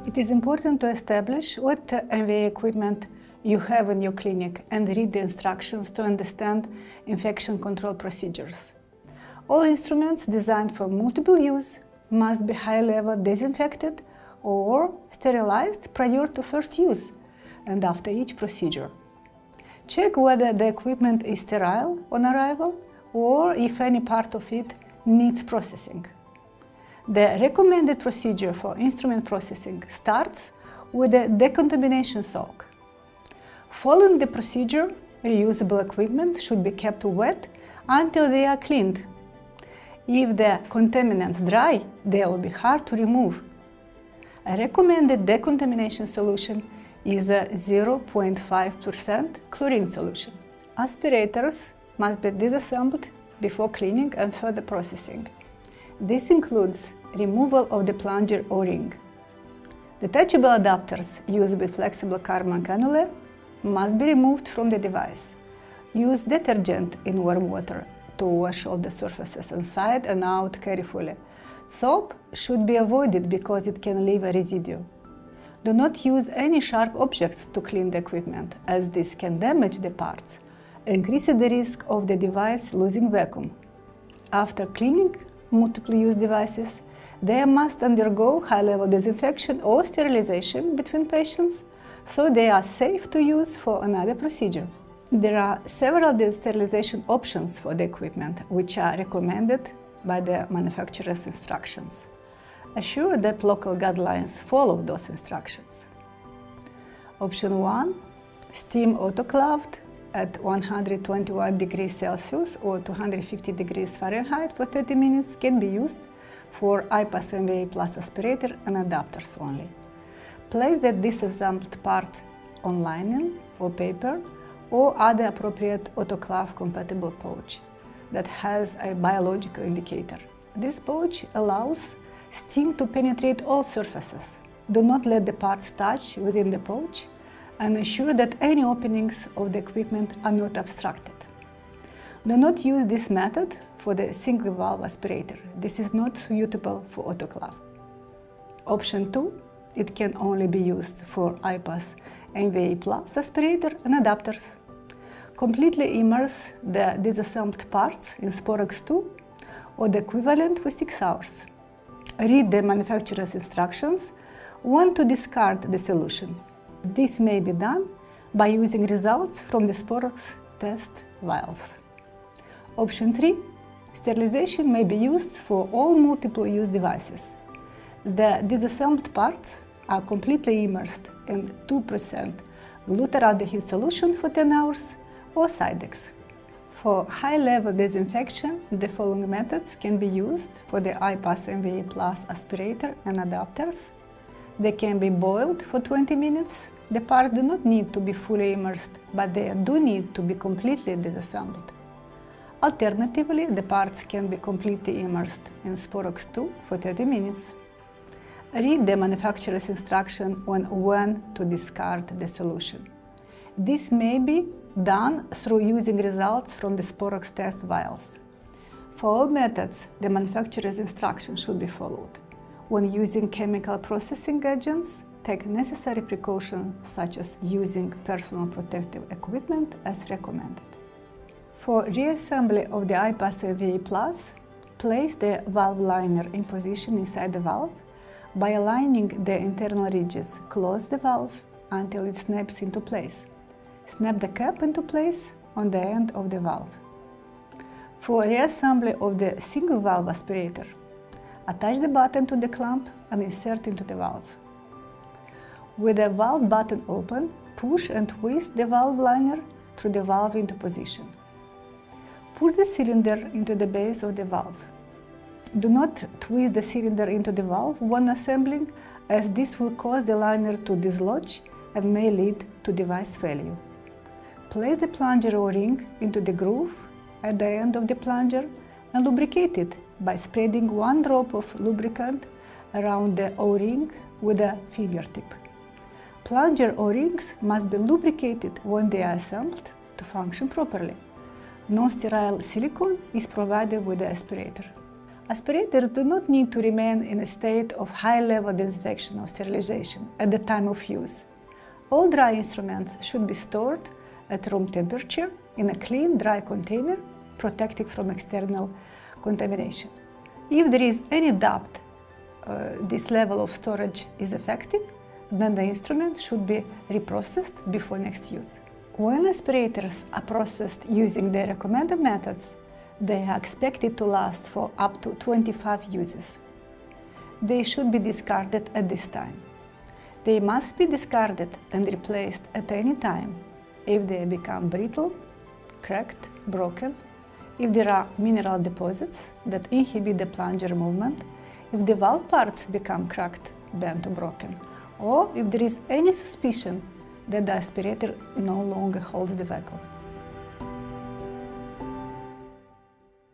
It is important to establish what MVA equipment you have in your clinic and read the instructions to understand infection control procedures. All instruments designed for multiple use must be high-level disinfected or sterilized prior to first use and after each procedure. Check whether the equipment is sterile on arrival or if any part of it needs processing. The recommended procedure for instrument processing starts with a decontamination soak. Following the procedure, reusable equipment should be kept wet until they are cleaned. If the contaminants dry, they will be hard to remove. A recommended decontamination solution is a 0.5% chlorine solution. Aspirators must be disassembled before cleaning and further processing. This includes removal of the plunger or ring. Detachable adapters used with flexible carbon cannula must be removed from the device. Use detergent in warm water to wash all the surfaces inside and out carefully. Soap should be avoided because it can leave a residue. Do not use any sharp objects to clean the equipment, as this can damage the parts, increasing the risk of the device losing vacuum. After cleaning multiple-use devices, they must undergo high-level disinfection or sterilization between patients, so they are safe to use for another procedure. There are several sterilization options for the equipment, which are recommended by the manufacturer's instructions. Assure that local guidelines follow those instructions. Option 1. Steam autoclaved at 121 degrees Celsius or 250 degrees Fahrenheit for 30 minutes can be used for IPAS MVA Plus aspirator and adapters only. Place the disassembled part on linen or paper or other appropriate autoclave compatible pouch that has a biological indicator. This pouch allows steam to penetrate all surfaces. Do not let the parts touch within the pouch and ensure that any openings of the equipment are not obstructed. Do not use this method for the single valve aspirator. This is not suitable for autoclave. Option 2. It can only be used for IPAS MVA Plus aspirator and adapters. Completely immerse the disassembled parts in Sporex 2 or the equivalent for 6 hours. Read the manufacturer's instructions when to discard the solution. This may be done by using results from the Sporex test vials. Option 3. Sterilization may be used for all multiple-use devices. The disassembled parts are completely immersed in 2% glutaraldehyde solution for 10 hours or Sidex. For high-level disinfection, the following methods can be used for the IPAS MVA Plus aspirator and adapters. They can be boiled for 20 minutes. The parts do not need to be fully immersed, but they do need to be completely disassembled. Alternatively, the parts can be completely immersed in Sporex 2 for 30 minutes. Read the manufacturer's instruction on when to discard the solution. This may be done through using results from the Sporex test vials. For all methods, the manufacturer's instructions should be followed. When using chemical processing agents, take necessary precautions such as using personal protective equipment as recommended. For reassembly of the IPAS MVA Plus, place the valve liner in position inside the valve by aligning the internal ridges. Close the valve until it snaps into place. Snap the cap into place on the end of the valve. For reassembly of the single valve aspirator, attach the button to the clamp and insert into the valve. With the valve button open, push and twist the valve liner through the valve into position. Put the cylinder into the base of the valve. Do not twist the cylinder into the valve when assembling, as this will cause the liner to dislodge and may lead to device failure. Place the plunger or ring into the groove at the end of the plunger and lubricate it by spreading 1 drop of lubricant around the O-ring with a fingertip. Plunger O-rings must be lubricated when they are assembled to function properly. Non-sterile silicone is provided with the aspirator. Aspirators do not need to remain in a state of high-level disinfection or sterilization at the time of use. All dry instruments should be stored at room temperature in a clean, dry container, protected from external contamination. If there is any doubt this level of storage is effective, then the instrument should be reprocessed before next use. When aspirators are processed using the recommended methods, they are expected to last for up to 25 uses. They should be discarded at this time. They must be discarded and replaced at any time if they become brittle, cracked, broken, if there are mineral deposits that inhibit the plunger movement, if the valve parts become cracked, bent or broken, or if there is any suspicion that the aspirator no longer holds the vacuum.